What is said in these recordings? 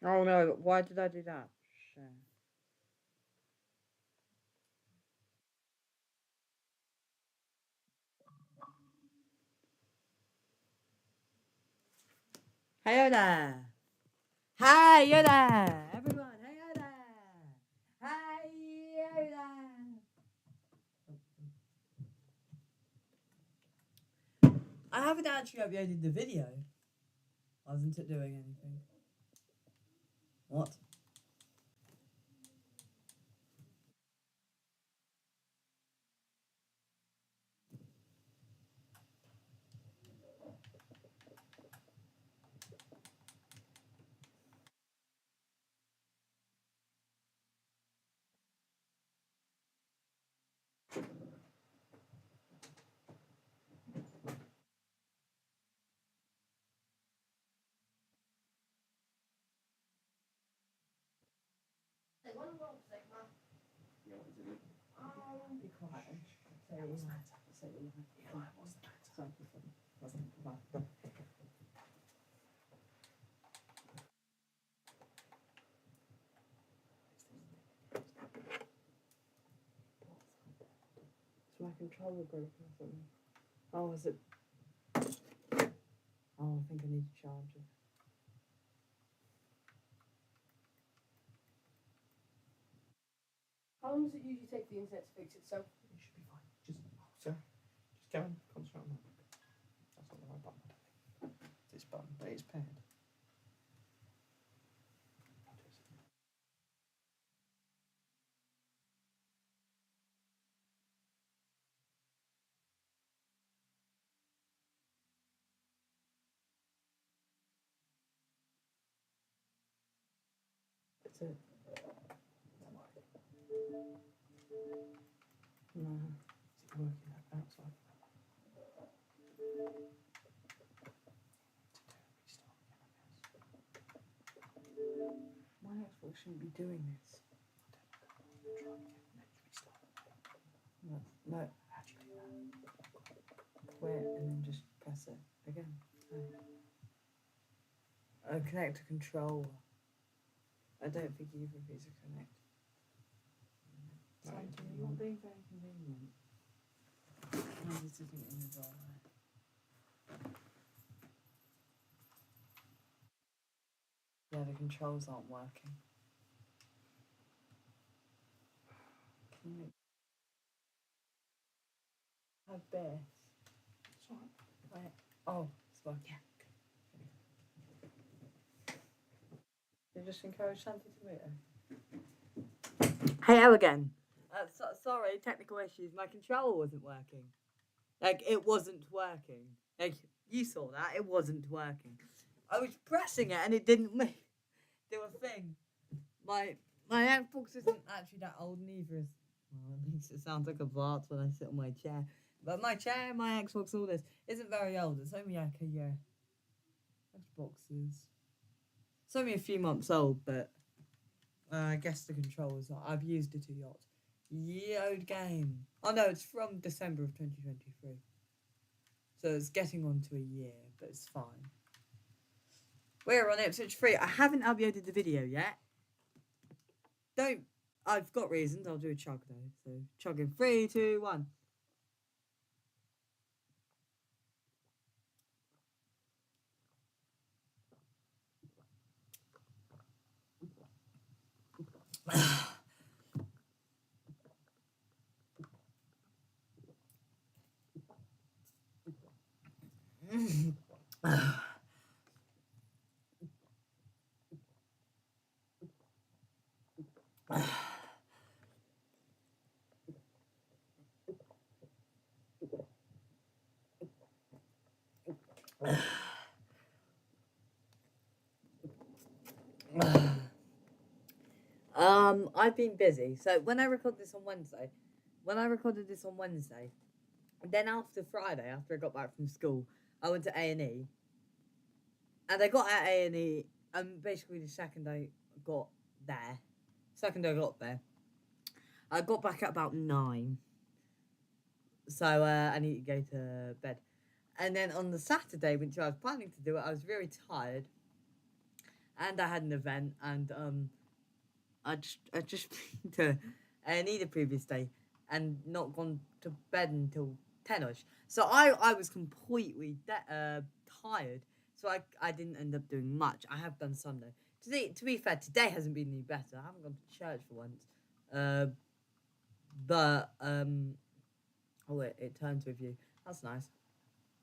Oh no, why did I do that? Shit. Hey there! Hi there! Everyone, hey there! Hi there! I haven't actually uploaded the video. Wasn't it doing anything? What? Be quiet. Say it was that. Say it was that. Yeah, it was that. Wasn't that. So my controller broke or something. Oh, is it? Oh, I think I need to charge it. How long does it usually take for the internet to fix itself? It should be fine. Just go and concentrate on that. That's not the right button. This button, but it's paired. It's it. No. Is it working outside? My Xbox shouldn't be doing this. Try again. Let's restart. No, no. How do you do that? Quit and then just press it again. No. Connect to controller. I don't think either of these are connected. No, You're not being very convenient. No, this isn't in the right. Yeah, the controls aren't working. Can you have this? It's alright. Wait. Oh, it's working. You just encourage Santa to meet her. Hey, Elle again. Sorry, technical issues. My controller wasn't working. Like, it wasn't working. Like, you saw that. It wasn't working. I was pressing it and it didn't do a thing. My Xbox isn't actually that old, neither is. Well, at least it sounds like a Bart when I sit on my chair. But my chair, my Xbox, all this isn't very old. It's only like a year. Xbox is. It's only a few months old, but I guess the controllers are. I've used it a lot. Year old game. Oh no, it's from December of 2023. So it's getting on to a year, but it's fine. We're on Ipswich 3. I haven't uploaded the video yet. Don't. I've got reasons. I'll do a chug though. So chug in 3, 2, 1. I've been busy. So when I recorded this on Wednesday, then after Friday, after I got back from school, I went to A&E, and I got at A&E, and basically the got there, second I got there, I got back at about 9, so I need to go to bed. And then on the Saturday, which I was planning to do it, I was very tired, and I had an event, and I just been to A&E the previous day, and not gone to bed until 10ish. So I was completely tired. So I didn't end up doing much. I have done some though. To be fair, today hasn't been any better. I haven't gone to church for once. But oh wait, it turns with you. That's nice.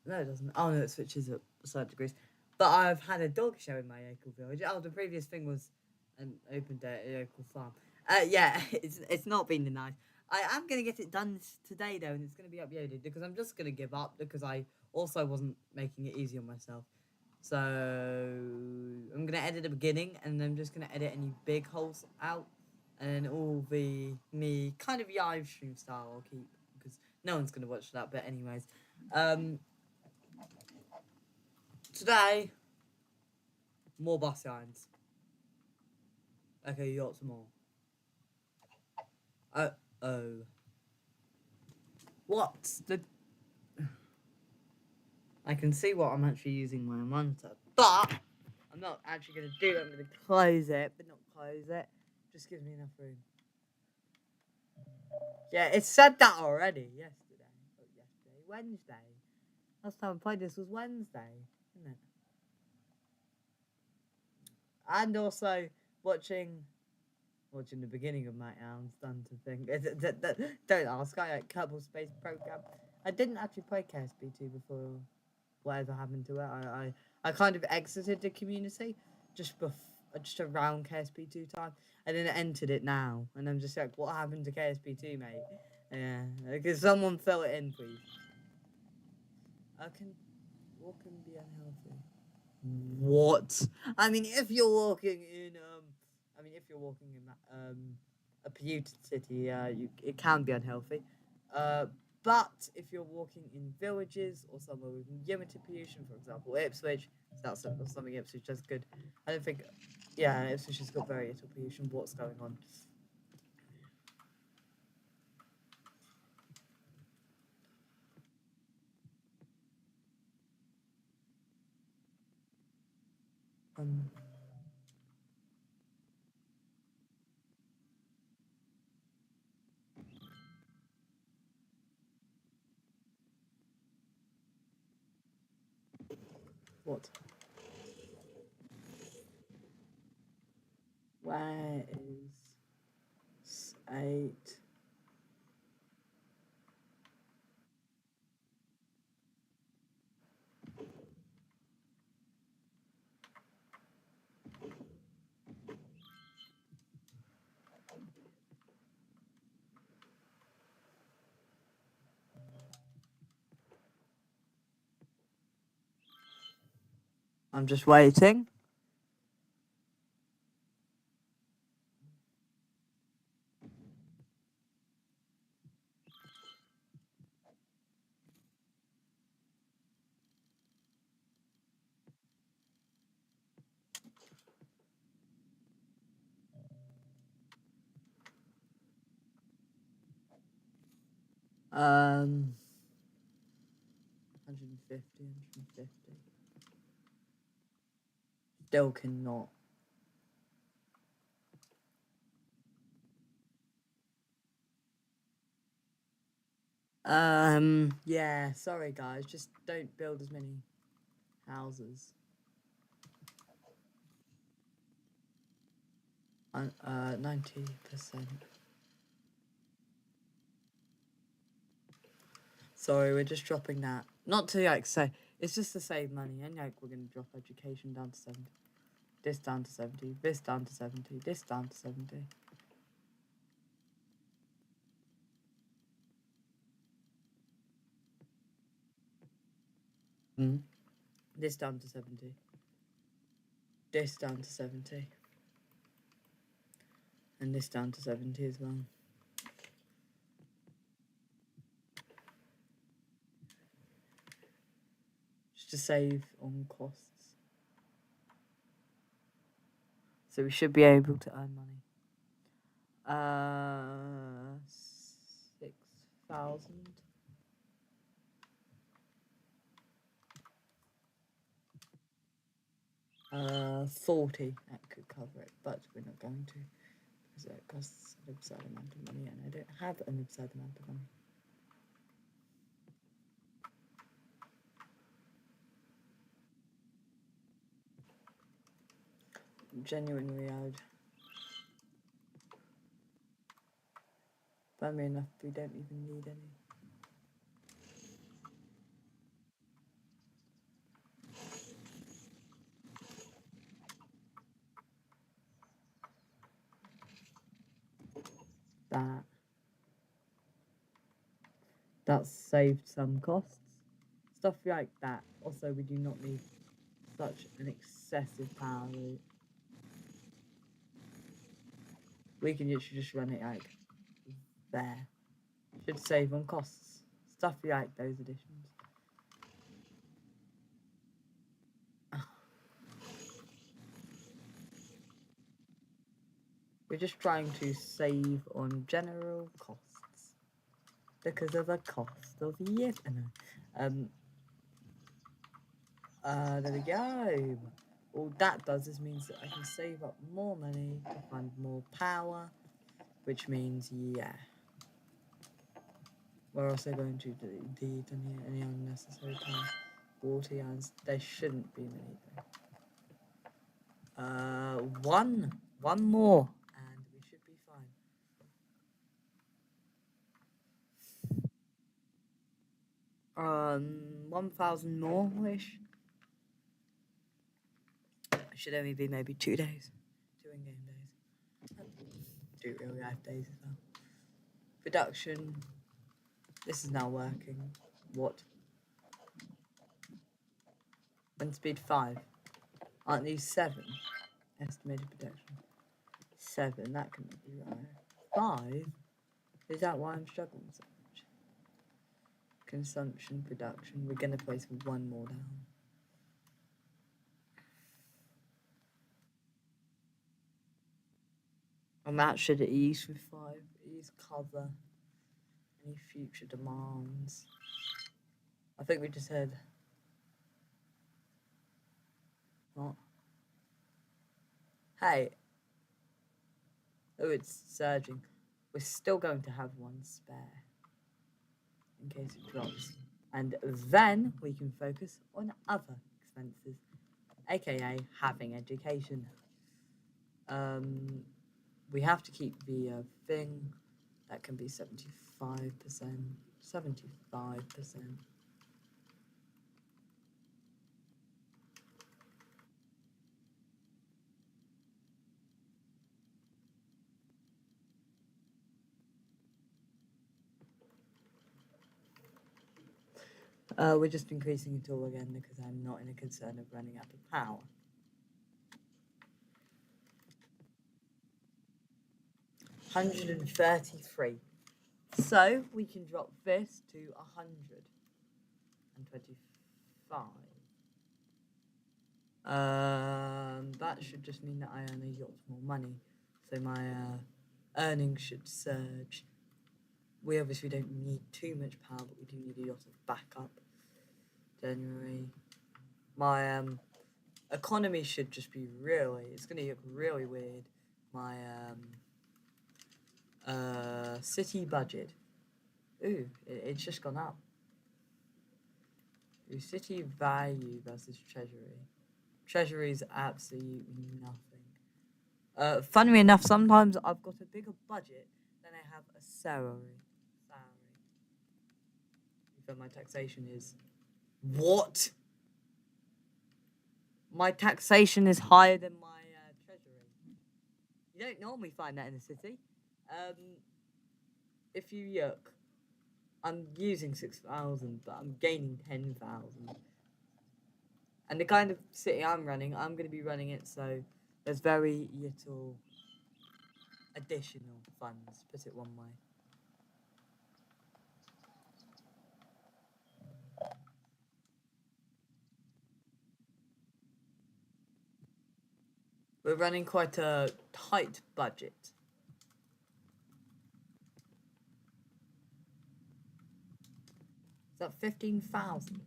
No, it doesn't. Oh no, it switches at certain degrees. But I've had a dog show in my local village. Oh, the previous thing was an open day at a local farm. Yeah, it's not been nice. I am gonna get it done today though, and it's gonna be uploaded because I'm just gonna give up because I also wasn't making it easy on myself. So I'm gonna edit the beginning, and I'm just gonna edit any big holes out, and then all the me kind of live stream style I'll keep because no one's gonna watch that. But anyways, today more bus lines. Okay, lots more. Oh. What's the... I can see what I'm actually using my monitor, but I'm not actually going to do it. I'm going to close it, but not close it. Just gives me enough room. Yeah, it said that already yesterday. Wednesday. Last time I played this was Wednesday, isn't it? And also watching the beginning of my Alan's done to think. Don't ask. I like Kerbal Space Program. I didn't actually play KSP2 before whatever happened to it. I kind of exited the community just around KSP2 time, and then entered it now, and I'm just like, what happened to KSP2, mate? Yeah, because someone fill it in, please. I can walk and be unhealthy. What? I mean, if you're walking in a polluted city, it can be unhealthy. But if you're walking in villages or somewhere with limited pollution, for example, Ipswich, that's something Ipswich does good. I don't think, yeah, Ipswich has got very little pollution. What's going on? What? Where is 8? I'm just waiting. Um, 150. Still cannot. Yeah, sorry guys, just don't build as many houses. 90%. Sorry, we're just dropping that. Not to like say, it's just to save money, and like we're gonna drop education down to 70. This down to 70, this down to 70, this down to 70. This down to 70. This down to 70. And this down to 70 as well. Just to save on costs. So we should be able to earn money. 6,000. 40. That could cover it, but we're not going to because it costs an absurd amount of money, and I don't have an absurd amount of money. Genuinely, I would. Funnily enough, we don't even need any. That's saved some costs. Stuff like that. Also, we do not need such an excessive power route. We can literally just run it like there. Should save on costs. Stuff like those additions. We're just trying to save on general costs because of the cost of the year. There we go. All that does is means that I can save up more money to fund more power, which means, yeah. We're also going to delete any unnecessary time. Water yarns, there shouldn't be many though. One more, and we should be fine. 1,000 more-ish. It should only be maybe 2 days. 2 in-game days. 2 real-life days as well. Production. This is now working. What? Wind speed 5. Aren't these 7? Estimated production. 7, that couldn't be right. 5? Is that why I'm struggling so much? Consumption, production. We're going to place one more down. And that should ease with 5. Ease cover any future demands. I think we just had... What? Hey. Oh, it's surging. We're still going to have one spare. In case it drops. And then we can focus on other expenses. AKA having education. We have to keep the thing. That can be 75%. 75%. We're just increasing it all again because I'm not in a concern of running out of power. $133. So we can drop this to 125. That should just mean that I earn a lot more money. So my earnings should surge. We obviously don't need too much power, but we do need a lot of backup. January. My economy should just be really... It's going to look really weird. My city budget. Ooh, it's just gone up. Ooh, city value versus treasury. Treasury is absolutely nothing. Funnily enough, sometimes I've got a bigger budget than I have a salary. But my taxation is... What? My taxation is higher than my treasury. You don't normally find that in a city. If you look, I'm using 6,000, but I'm gaining 10,000. And the kind of city I'm running, I'm going to be running it so there's very little additional funds, put it one way. We're running quite a tight budget. Is that 15,000?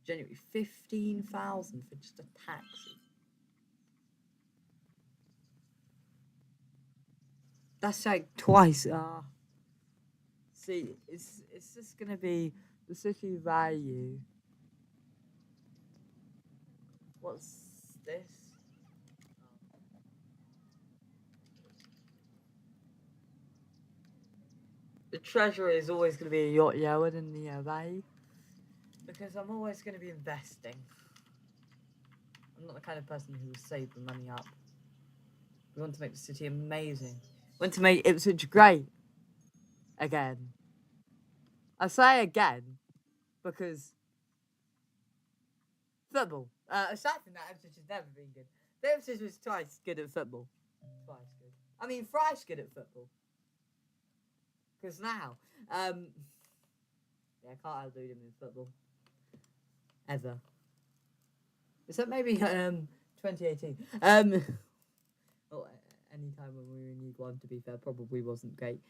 January 15,000 for just a taxi. That's like twice. See, it's just gonna be the city value. What's this? The treasury is always going to be a lot lower than the value because I'm always going to be investing. I'm not the kind of person who will save the money up. We want to make the city amazing. We want to make Ipswich great again. I say again because football. Aside from that, Ipswich has never been good. But Ipswich was twice good at football. Twice good. I mean, thrice good at football. Because now, yeah, I can't outdo them in football. Ever. Except maybe 2018. Well, any time when we were in League One, to be fair, probably wasn't great.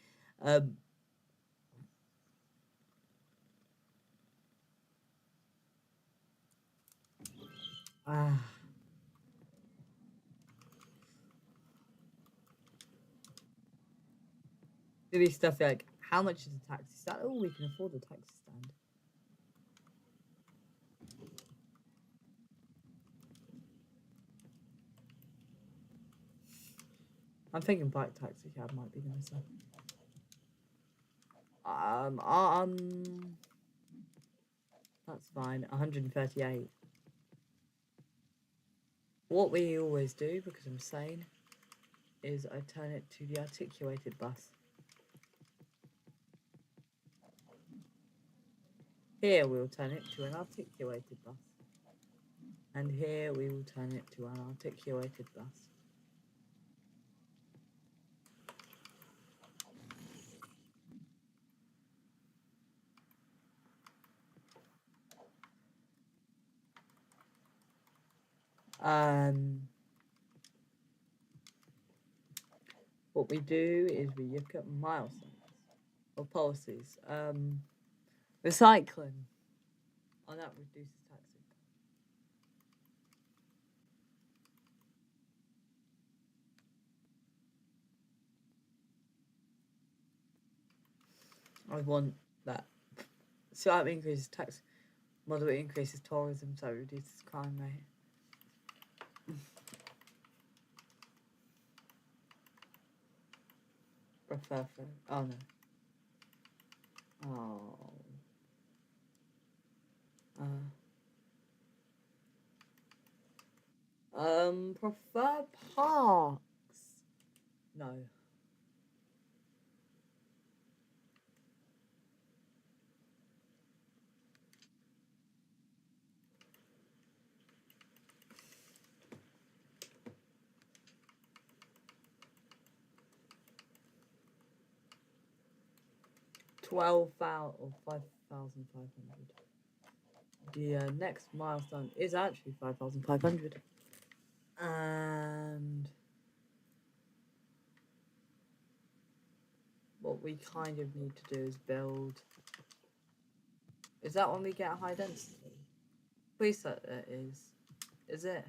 Maybe stuff like, how much is a taxi stand? Oh, we can afford a taxi stand. I'm thinking bike taxi cab might be nicer. That's fine. 138. What we always do, because I'm sane, is I turn it to the articulated bus. Here we'll turn it to an articulated bus. And here we will turn it to an articulated bus. What we do is we look at milestones or policies. Recycling. Oh, that reduces taxing. I want that. Slight increases tax, moderate increases tourism, so it reduces crime rate. Prefer for, oh no. Prefer parks. No. $12,000 or 5,500. The next milestone is actually 5,500. And what we kind of need to do is build. Is that when we get a high density? Please say it is. Is it?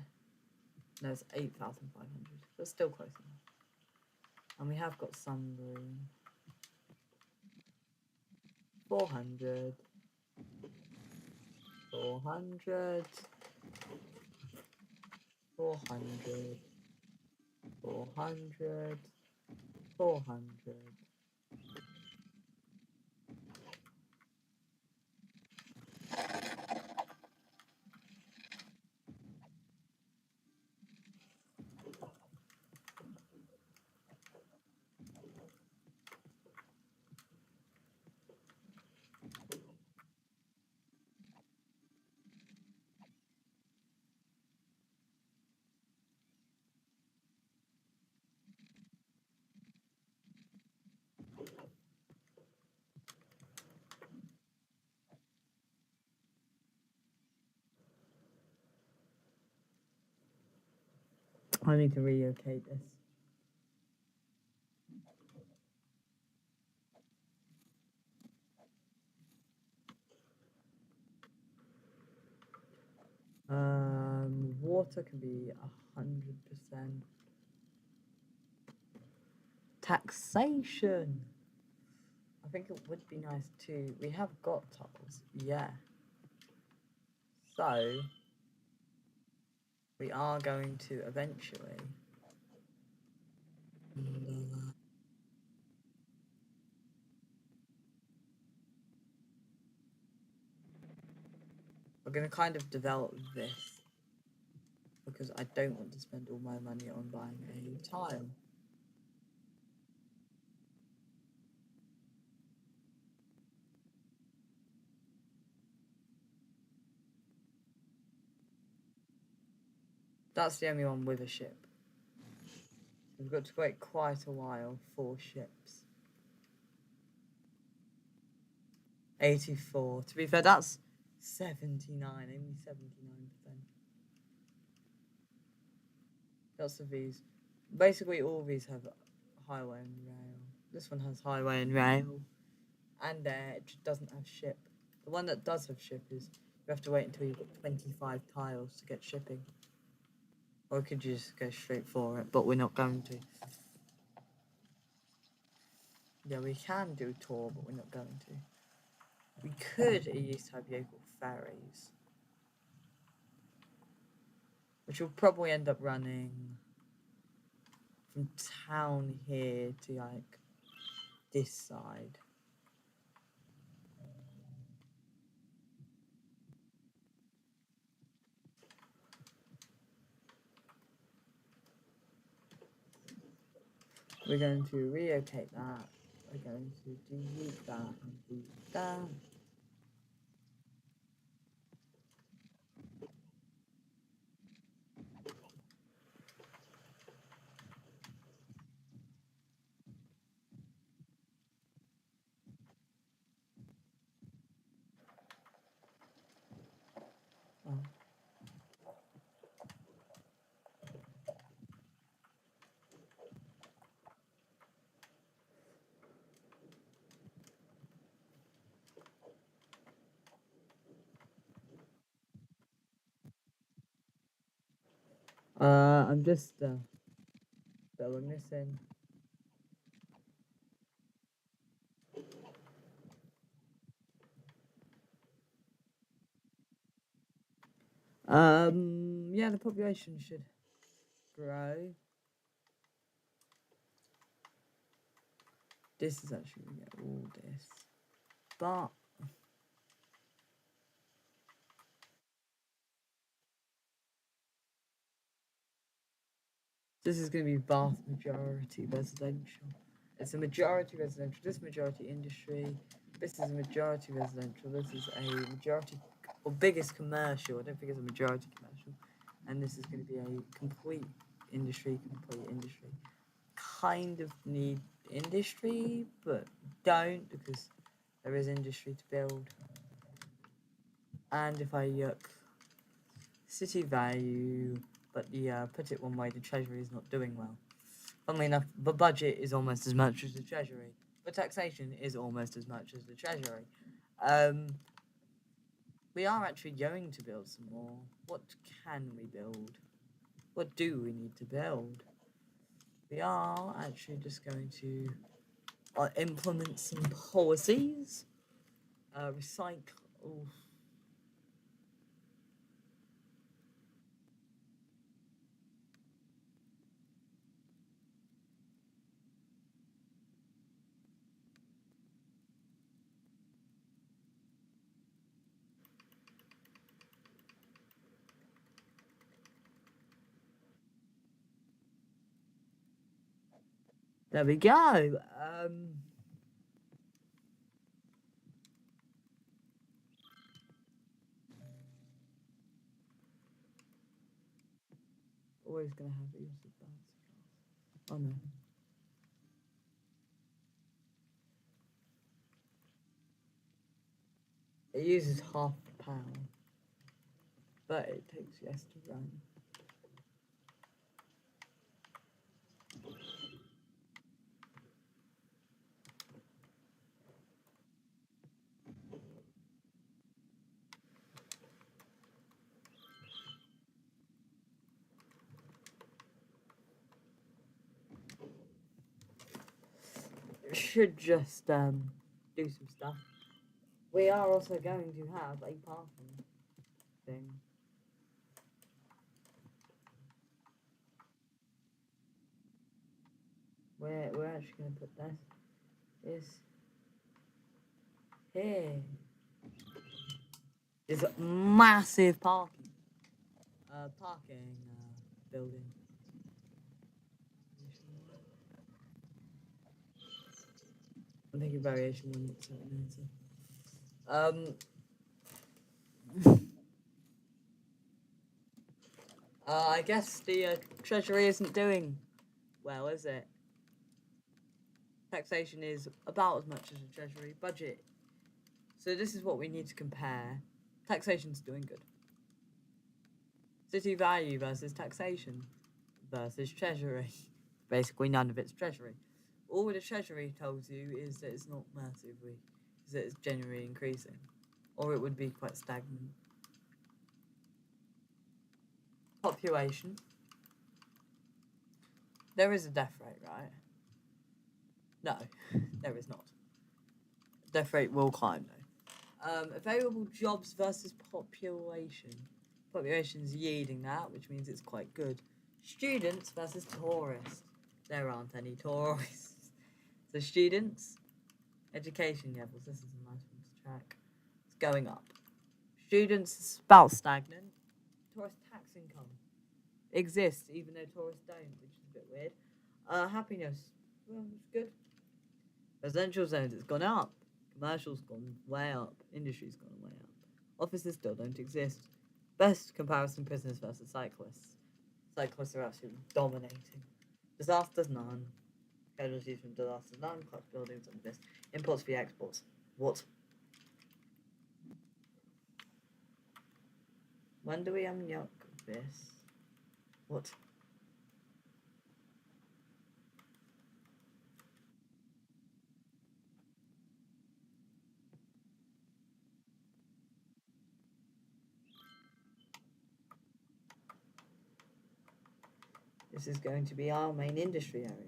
No, it's 8,500. That's still close enough. And we have got some room. 400. 400. 400. 400. 400. I need to relocate this. Water can be 100%. Taxation. I think it would be nice too. We have got tiles, yeah. So we are going to eventually. We're going to kind of develop this because I don't want to spend all my money on buying a tile. That's the only one with a ship. We've got to wait quite a while for ships. 84. To be fair, that's 79, only 79%. That's the V's. Basically, all these have highway and rail. This one has highway and rail. And it just doesn't have ship. The one that does have ship is you have to wait until you've got 25 tiles to get shipping. Or we could just go straight for it, but we're not going to. Yeah, we can do a tour, but we're not going to. We could used to have local ferries, which will probably end up running from town here to like this side. We're going to relocate that. We're going to delete that and delete that. Oh. I'm just filling this in. Yeah, the population should grow. This is actually gonna get all this, but this is going to be vast majority residential. It's a majority residential. This majority industry. This is a majority residential. This is a majority or biggest commercial. I don't think it's a majority commercial. And this is going to be a complete industry. Kind of need industry, but don't because there is industry to build. And if I look city value, but put it one way, the treasury is not doing well. Funnily enough, the budget is almost as much as the treasury. But taxation is almost as much as the treasury. We are actually going to build some more. What can we build? What do we need to build? We are actually just going to implement some policies. Recycle. There we go. Always gonna have the use of bouncy cars. Oh no. It uses half the power, but it takes less to run. should just do some stuff. We are also going to have a parking thing. We're actually going to put this here. It's a massive parking building. I think a variation one. I guess the Treasury isn't doing well, is it? Taxation is about as much as the Treasury budget. So this is what we need to compare. Taxation's doing good. City value versus taxation versus Treasury. Basically none of it's Treasury. All the Treasury tells you is that it's not massively, is that it's generally increasing. Or it would be quite stagnant. Population. There is a death rate, right? No, there is not. Death rate will climb though. Available jobs versus population. Population's yielding that, which means it's quite good. Students versus tourists. There aren't any tourists. So students, education levels. This is a nice one to track. It's going up. Students is about stagnant. Tourist tax income exists, even though tourists don't, which is a bit weird. Happiness, well, it's good. Residential zones, it's gone up. Commercial's gone way up. Industry's gone way up. Offices still don't exist. Best comparison, prisoners versus cyclists. Cyclists are absolutely dominating. Disasters, none. Casualties from disasters, none. Collapsed buildings on this. Imports via exports. What? When do we yuck this? What? This is going to be our main industry area.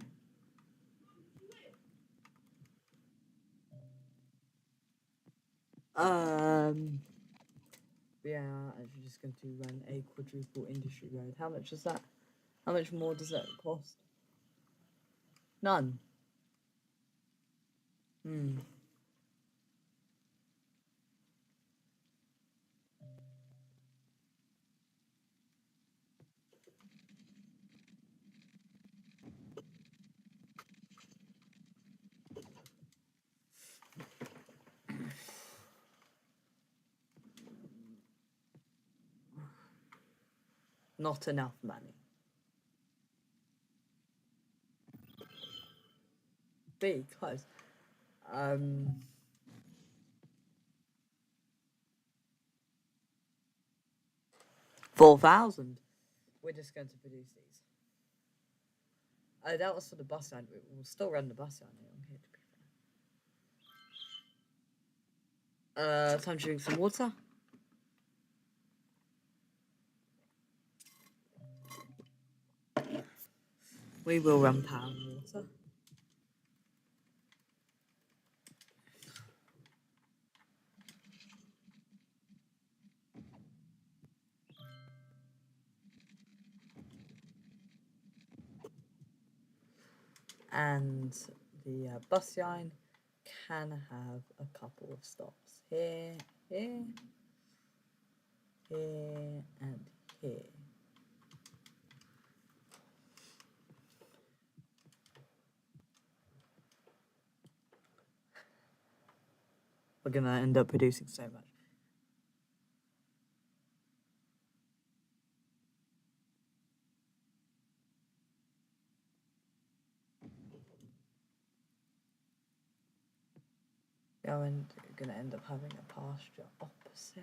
We are actually just going to run a quadruple industry road. How much is that? How much more does that cost? None. Not enough money. B, close. 4,000. We're just going to produce these. That was for the bus stand. We'll still run the bus stand here. I'm here to be fair. Time to drink some water. We will run power and water. And the bus line can have a couple of stops here, here, here, and here. We're gonna end up producing so much. We're gonna end up having a pasture opposite.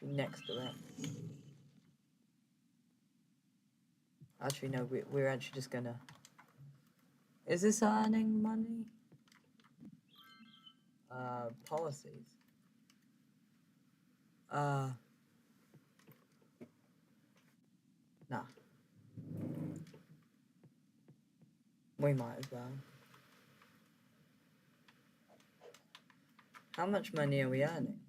Next to it. Actually, no, we're actually just gonna. Is this earning money? Policies. Nah. We might as well. How much money are we earning?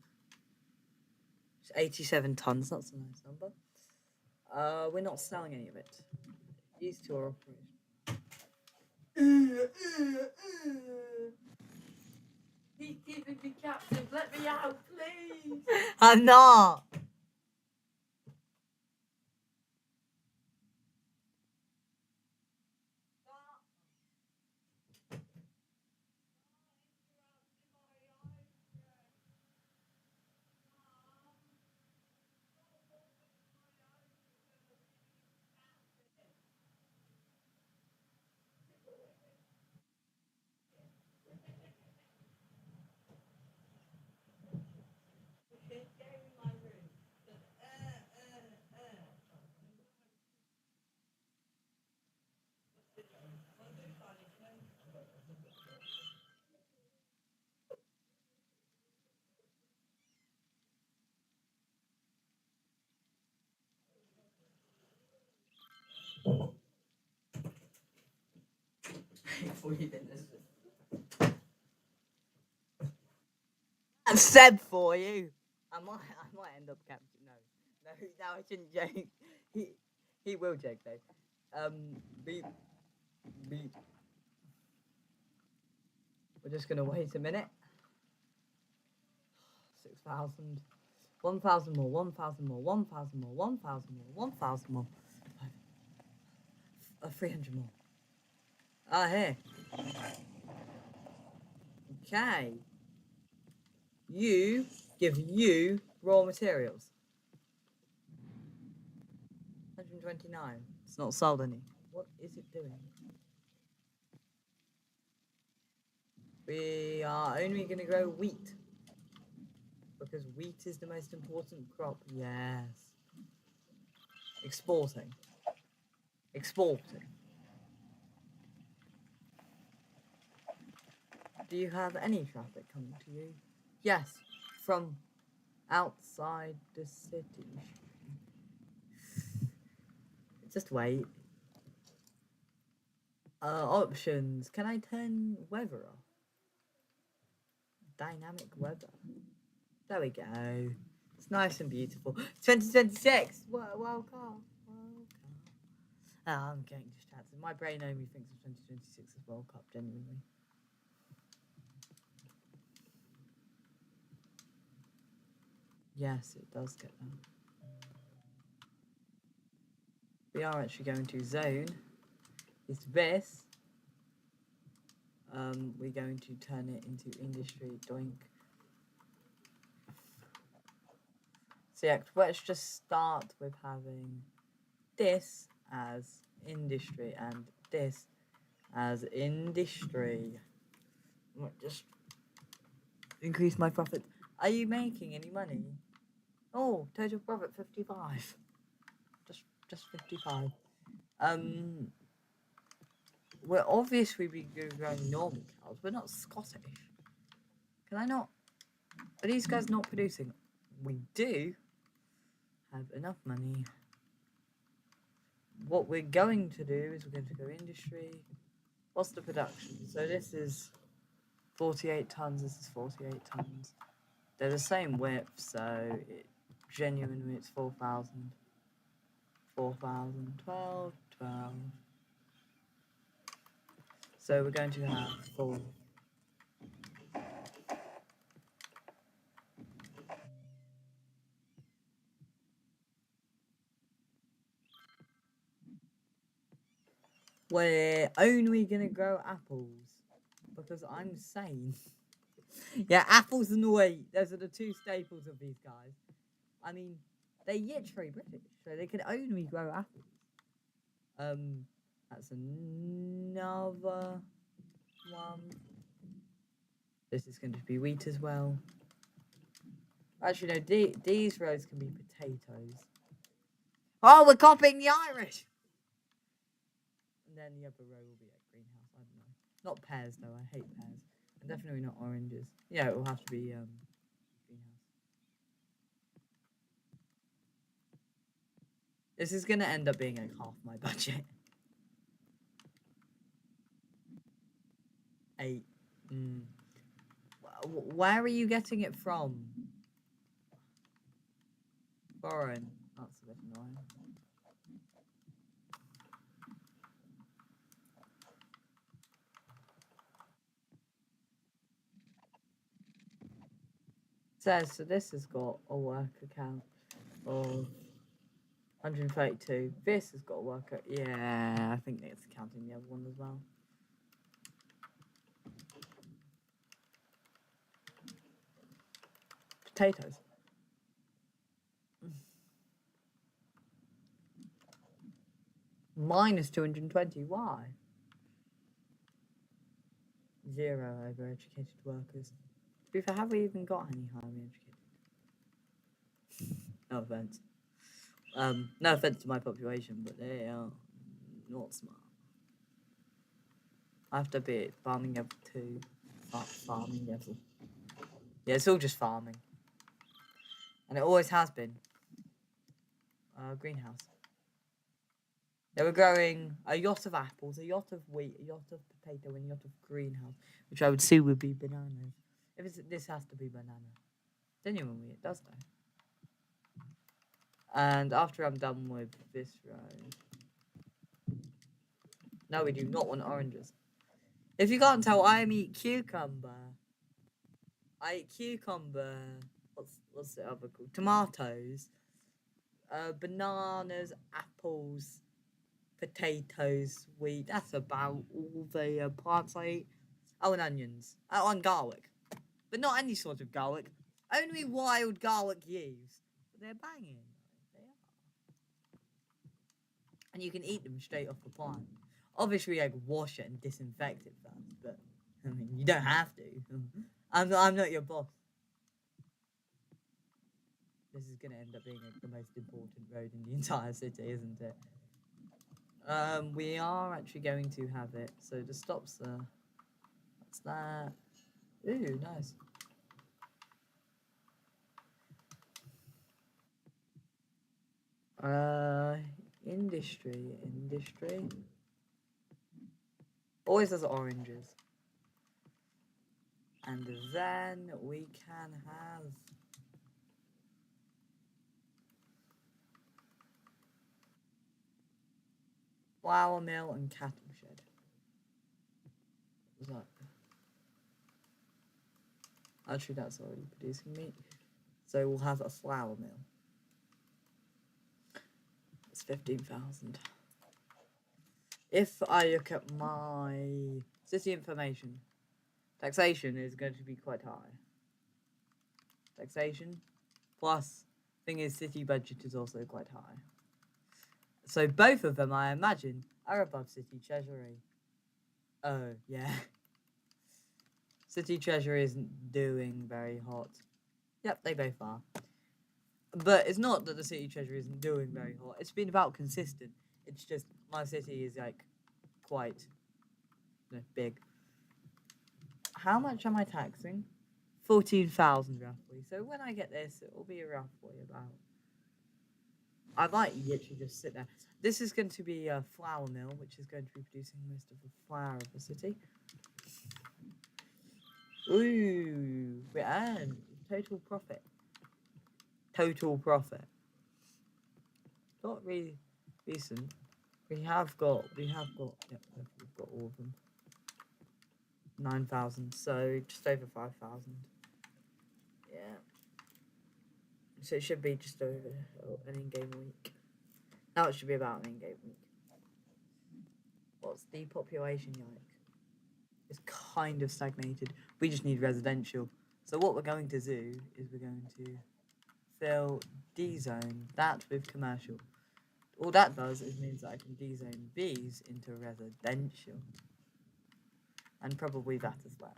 It's 87 tons. That's a nice number. We're not selling any of it. These two are operating. He's keeping me captive. Let me out, please. I'm not. And Seb for you. I might end up capturing. No, I shouldn't joke. He will joke though. Beep. We're just gonna wait a minute. 6,000. 1,000 more. 1,000 more. 1,000 more. 1,000 more. 1,000 more. 300 more. Here. Okay. You give you raw materials. 129. It's not sold any. What is it doing? We are only going to grow wheat. Because wheat is the most important crop. Yes. Exporting. Do you have any traffic coming to you? Yes. From outside the city. Just wait. Options. Can I turn weather off? Dynamic weather. There we go. It's nice and beautiful. 2026. World Cup. Oh, I'm getting distracted. My brain only thinks of 2026 as World Cup, genuinely. Yes, it does get that. We are actually going to zone. It's this. We're going to turn it into industry. Doink. So yeah, let's just start with having this as industry and this as industry. I might just increase my profit. Are you making any money? Oh, total profit 55. Just 55. We're obviously growing normal cows. We're not Scottish. Can I not? Are these guys not producing? We do have enough money. What we're going to do is we're going to go industry. What's the production? So this is 48 tons. This is 48 tons. They're the same width, so genuinely it's 4,000. 4,000, 12. So we're going to have 4. We're only going to grow apples because I'm sane. Yeah, apples and wheat. Those are the two staples of these guys. I mean, they're literally British, so they can only grow apples. That's another one. This is going to be wheat as well. Actually, no, these rows can be potatoes. Oh, we're copying the Irish! And then the other row will be like greenhouse, I don't know. Not pears, though, I hate pears. And definitely not oranges. Yeah, it will have to be greenhouse. This is going to end up being like half my budget. 8. Where are you getting it from? Foreign. That's a bit annoying. Says so. This has got a work account of 132. This has got a worker. Yeah, I think it's counting the other one as well. Potatoes. Minus 220. Why? 0 over educated workers. To be fair, have we even got any highly educated? No offense. No offense to my population, but they are not smart. I have to be at farming level 2. Farming level. Yeah, it's all just farming. And it always has been. Greenhouse. They were growing a yacht of apples, a yacht of wheat, a yacht of potato, and a yacht of greenhouse, which I would see would be bananas. This has to be banana. Genuinely, it does though. And after I'm done with this row... No, we do not want oranges. If you can't tell, I eat cucumber. I eat cucumber. What's the other called? Tomatoes. Bananas, apples, potatoes, wheat. That's about all the plants I eat. Oh, and onions. Oh, and garlic. But not any sort of garlic. Only wild garlic used. But they're banging. They are. And you can eat them straight off the plant. Obviously, like, wash it and disinfect it first. But, I mean, you don't have to. I'm not your boss. This is going to end up being like, the most important road in the entire city, isn't it? We are actually going to have it. So the stops there. What's that? Ooh, nice. Industry. Always has oranges. And then we can have... flour mill and cattle shed. What was that? Actually, that's already producing meat. So we'll have a flour mill. It's 15,000. If I look at my city information, taxation is going to be quite high. Taxation plus, thing is, city budget is also quite high. So both of them, I imagine, are above city treasury. Oh, yeah. City treasury isn't doing very hot. Yep, they both are. But it's not that the city treasury isn't doing very hot. It's been about consistent. It's just my city is like quite big. How much am I taxing? 14,000 roughly. So when I get this, it will be roughly about... I might literally just sit there. This is going to be a flour mill, which is going to be producing most of the flour of the city. Ooh, we earned total profit. Total profit. Not really decent. We have got, yep, we've got all of them. 9,000, so just over 5,000. Yeah. So it should be just over an in-game week. Now it should be about an in-game week. What's the population like? It's kind of stagnated. We just need residential. So what we're going to do is we're going to fill D-zone that with commercial. All that does is means that I can D-zone B's into residential. And probably that as well.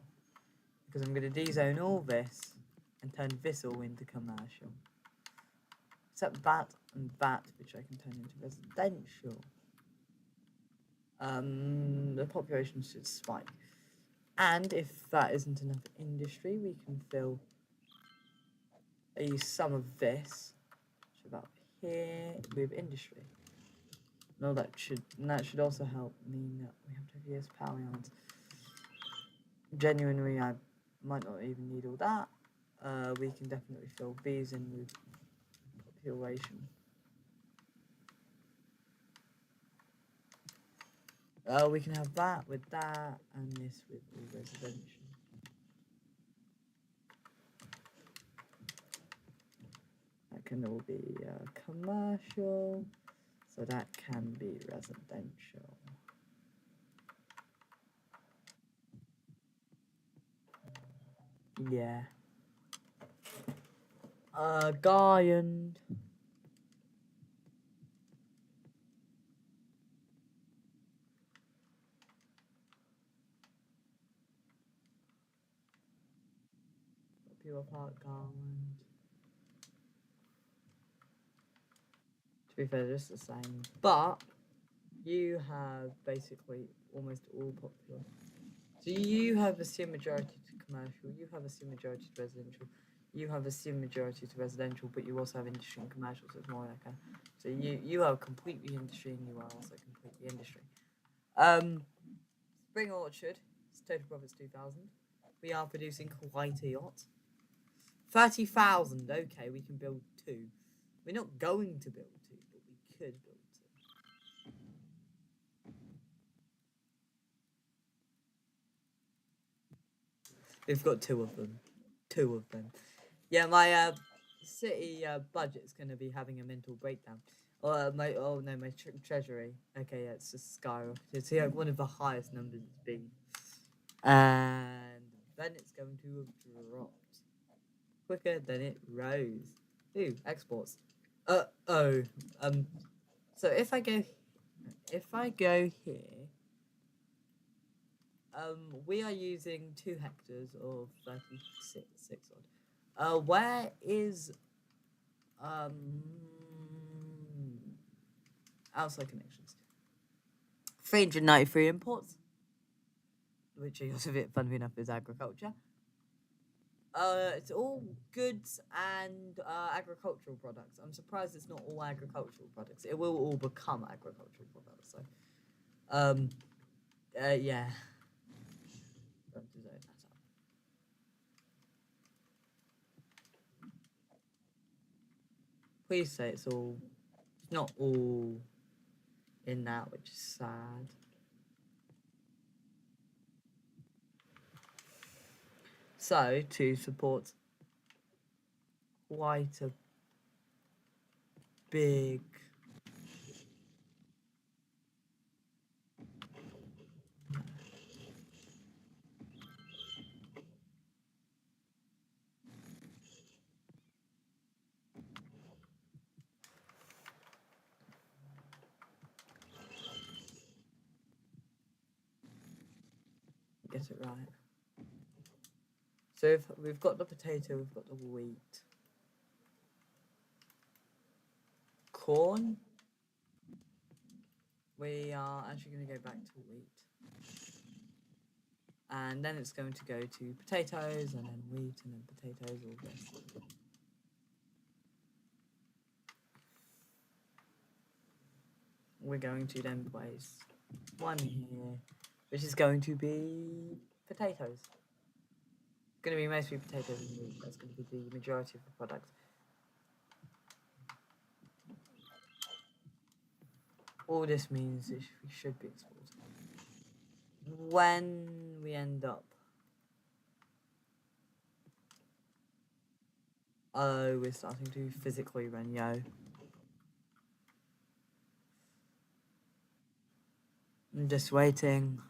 Because I'm going to D-zone all this and turn this all into commercial. Except that and that, which I can turn into residential. The population should spike. And if that isn't enough industry, we can fill some of this, which is about here, with industry. No, that should also help mean that we have to have US power lines. genuinely, I might not even need all that. We can definitely fill these in with population. We can have that with that, and this with all residential. That can all be commercial, so that can be residential. Yeah. Giant. Popular Park Garland. To be fair, they're just the same. But you have basically almost all popular. So you have a sim majority to commercial, you have a sim majority to residential, you have a sim majority to residential, but you also have industry and commercial, so it's more like a. So you are completely industry and you are also completely industry. Spring Orchard, it's total profits 2,000. We are producing quite a lot. 30,000, okay, we can build 2. We're not going to build 2, but we could build 2. We've got 2 of them. 2 of them. Yeah, my city budget's going to be having a mental breakdown. My treasury. Okay, yeah, it's just skyrocketed. It's one of the highest numbers it's been. And then it's going to have dropped quicker than it rose. Ooh, exports. So if I go here, we are using 2 hectares of 36 odd. Where is outside connections? 393 imports, which is a bit funny enough is agriculture. It's all goods and agricultural products. I'm surprised it's not all agricultural products. It will all become agricultural products. So, yeah. Please say it's not all in that, which is sad. So, to support quite a big get it right. So if we've got the potato, we've got the wheat. Corn. We are actually going to go back to wheat. And then it's going to go to potatoes, and then wheat, and then potatoes, all this. We're going to then place 1 here, which is going to be potatoes. It's going to be mostly potatoes and wheat. That's going to be the majority of the product. All this means is we should be exporting. When we end up, we're starting to physically run yo. I'm just waiting.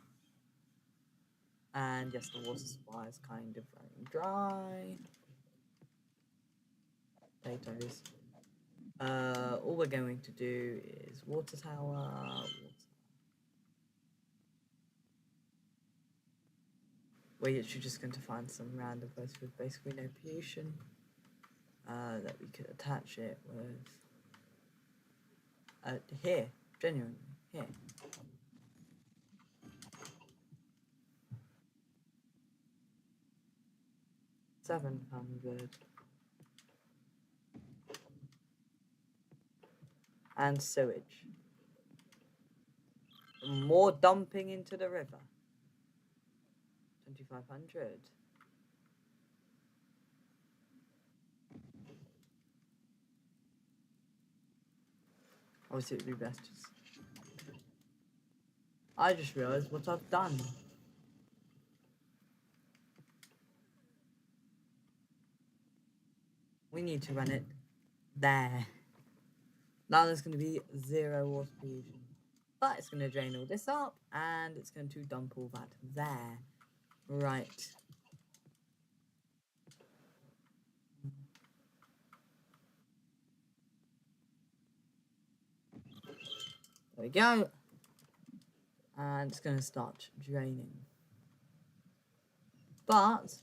And yes, the water supply is kind of running dry. Potatoes. All we're going to do is water tower. We're actually just going to find some random place with basically no pollution that we could attach it with. Here, genuinely, here. $700. And sewage. More dumping into the river. 2,500. Obviously, it would be best just... I just realised what I've done. We need to run it there. Now there's going to be 0 water pollution. But it's going to drain all this up, and it's going to dump all that there. Right. There we go. And it's going to start draining. But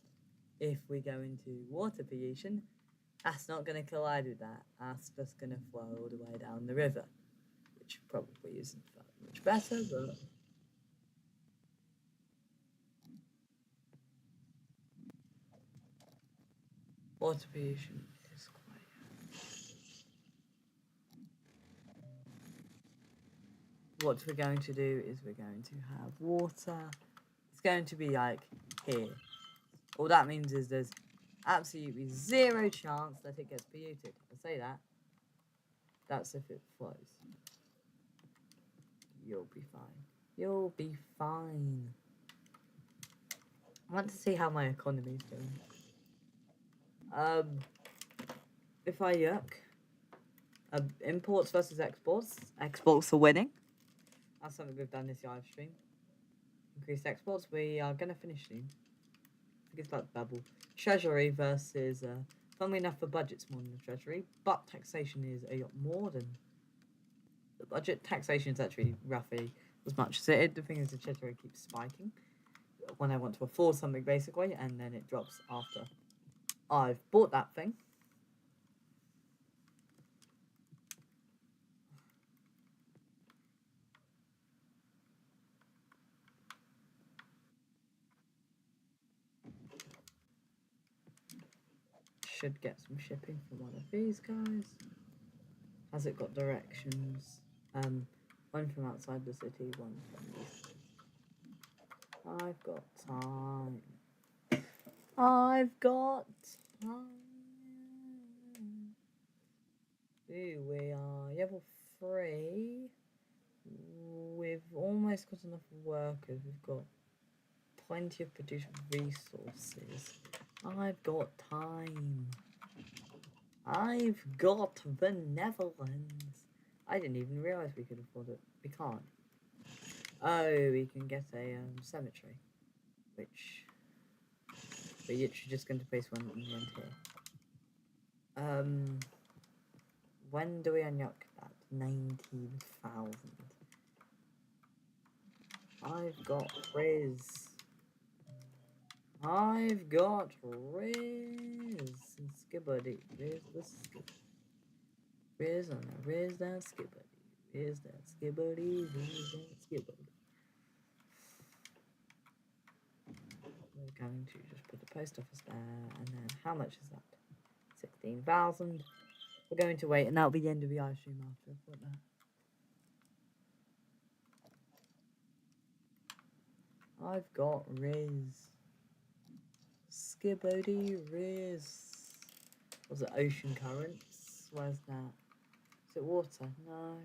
if we go into water pollution, that's not going to collide with that. That's just going to flow all the way down the river, which probably isn't that much better, but... Water pollution is quite... What we're going to do is we're going to have water. It's going to be like here. All that means is there's absolutely 0 chance that it gets polluted. I say that. That's if it flows. You'll be fine. You'll be fine. I want to see how my economy's doing. If I look, imports versus exports. Exports are winning. That's something we've done this live stream. Increased exports. We are going to finish soon. I think it's about double. Treasury versus, funnily enough, the budget's more than the Treasury, but taxation is a lot more than the budget. Taxation is actually roughly as much as it is. The thing is, the Treasury keeps spiking when I want to afford something, basically, and then it drops after I've bought that thing. Should get some shipping from one of these guys. Has it got directions? One from outside the city, one from the city. I've got time. I've got time. Ooh, we are level 3. We've almost got enough workers. We've got plenty of produced resources. I've got time. I've got benevolence. I didn't even realise we could afford it. We can't. Oh, we can get a cemetery, which we're literally just going to place one in the end here. When do we unlock that? 19,000. I've got Riz. I've got Riz. And Skibbity. Riz the Skib. Riz on a Riz that Skibbity. Riz that Skibbity. Riz that Skibbity. We're going to just put the post office there. And then how much is that? 16,000. We're going to wait, and that'll be the end of the live stream after I've put that. I've got Riz. Skibbity Riz. Was it ocean currents? Where's that? Is it water? No.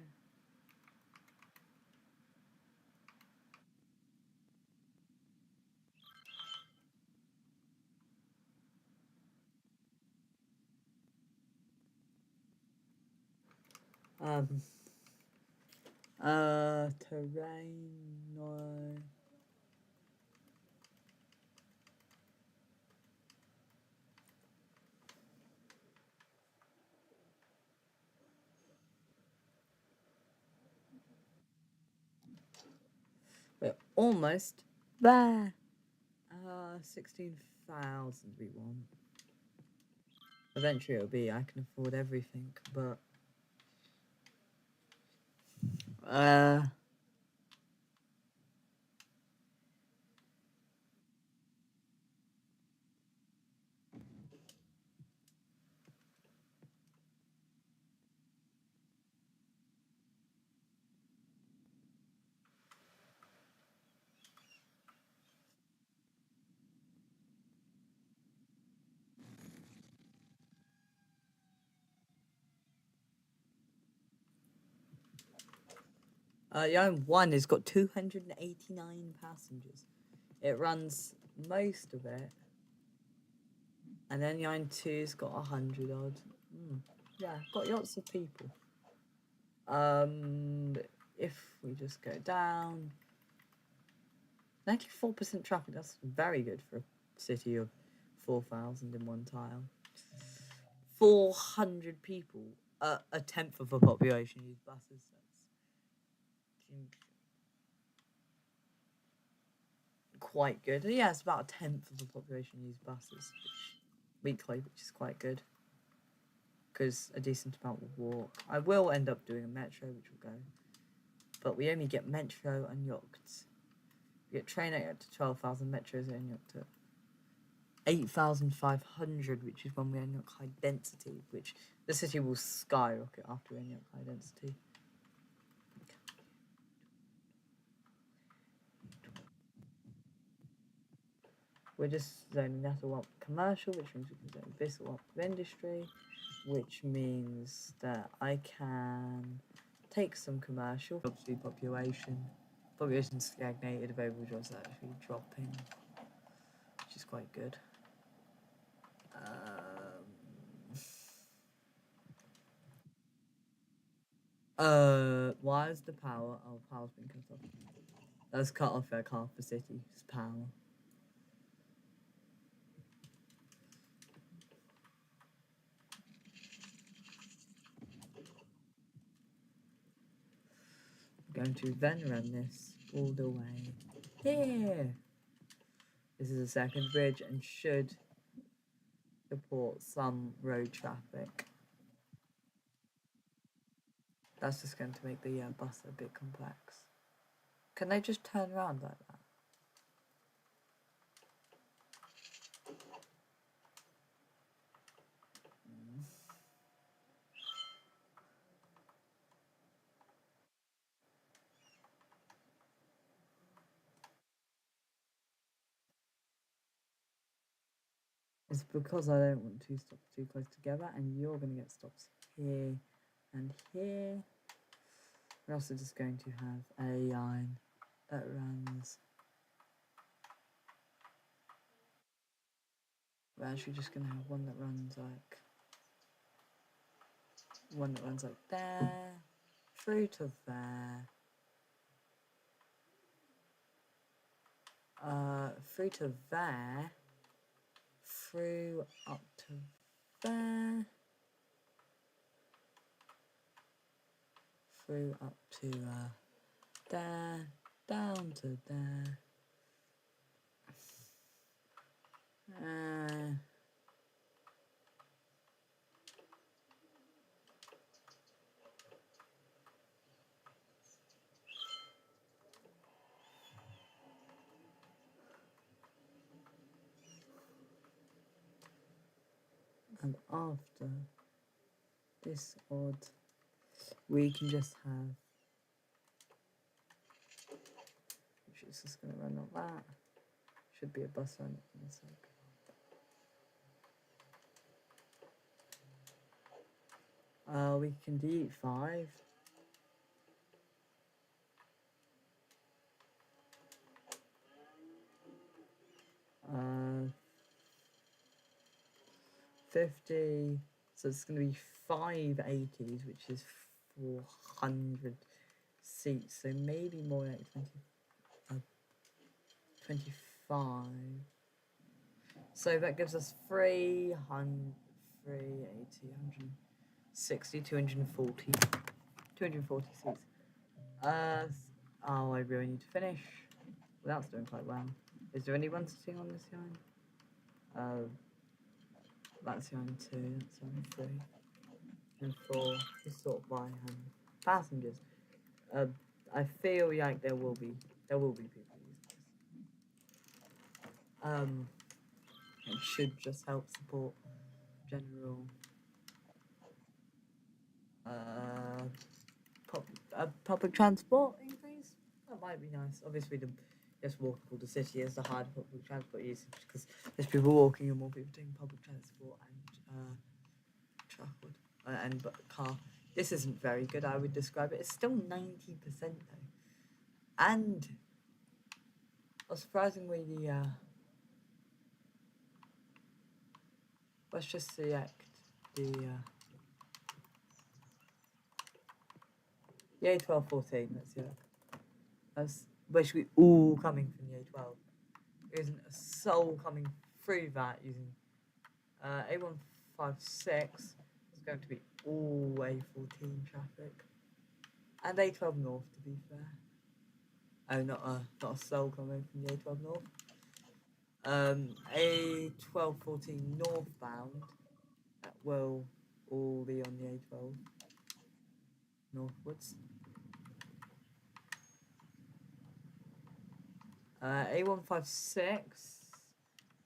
Terrain, no. We're almost there. 16,000 we want. Eventually it'll be, I can afford everything, but... Yarn 1 has got 289 passengers. It runs most of it. And then Yarn 2's got 100 odd. Yeah, got lots of people. If we just go down, 94% traffic, that's very good for a city of 4,000 in one tile. 400 people, a tenth of the population use buses. That's quite good. Yeah, it's about a tenth of the population use buses weekly, which is quite good. Because a decent amount will walk. I will end up doing a metro, which will go. But we only get metro and yachts. We get train out to 12,000, metros and yacht to 8,500, which is when we unlock high density, which the city will skyrocket after we unlock high density. We're just zoning that all up commercial, which means we can zone this all up with industry, which means that I can take some commercial. Obviously, population stagnated, available jobs are actually dropping, which is quite good. Why is the power? Oh, power's been cut off. That's cut off like half the city's power. I'm going to then run this all the way here. This is a second bridge and should support some road traffic. That's just going to make the bus a bit complex. Can they just turn around like that? It's because I don't want two stops too close together, and you're going to get stops here and here. We're also just going to have a line that runs. We're actually just going to have one that runs like there, through to there, through to there, through up to there, through up to there, down to there, and after this odd, we can just have, which is just going to run like that. Should be a bus run in a sec. We can delete 5. 50, so it's going to be 580s, which is 400 seats, so maybe more like 25. So that gives us 380, 160, 240 seats. Oh, I really need to finish. Well, that's doing quite well. Is there anyone sitting on this yarn? That's yarn 2, that's yarn 3, and 4 is sort of by passengers. I feel like there will be people using this. It should just help support general public transport increase. That might be nice. Obviously, the less walkable the city is, the harder public transport usage, because there's people walking and more people taking public transport and car This isn't very good, I would describe it. It's still 90% though. And surprisingly, let's just select the A1214. Let's see that. That's basically all coming from the A12. There isn't a soul coming through that using A156. It's going to be all A14 traffic. And A12 North, to be fair. Oh, not a soul coming from the A12 North. A1214 northbound. That will all be on the A12 northwards. A156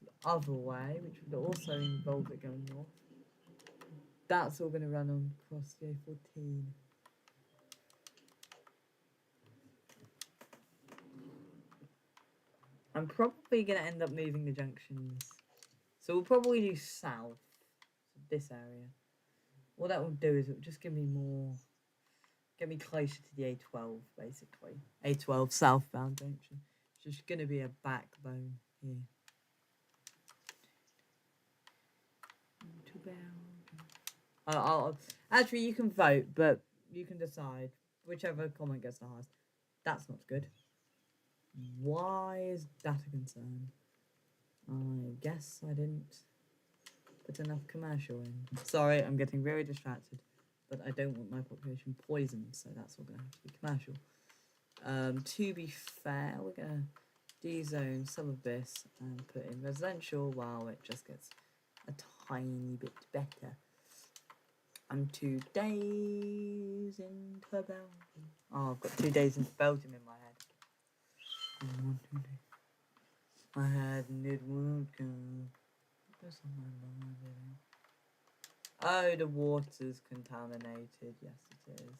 the other way, which would also involve it going north. That's all going to run on across the A14. I'm probably going to end up moving the junctions. So we'll probably do south, so this area. What that will do is it will just give me more, get me closer to the A12, basically. A12 southbound junction. It's just going to be a backbone here. Actually, you can vote, but you can decide whichever comment gets the highest. That's not good. Why is that a concern? I guess I didn't put enough commercial in. Sorry, I'm getting very distracted, but I don't want my population poisoned, so that's all going to have to be commercial. To be fair, we're going to dezone some of this and put in residential while it just gets a tiny bit better. I'm 2 days into Belgium. Oh, I've got 2 days into Belgium in my head. 1, 2 days. My head and it won't go. What's on my mind? Oh, the water's contaminated. Yes, it is.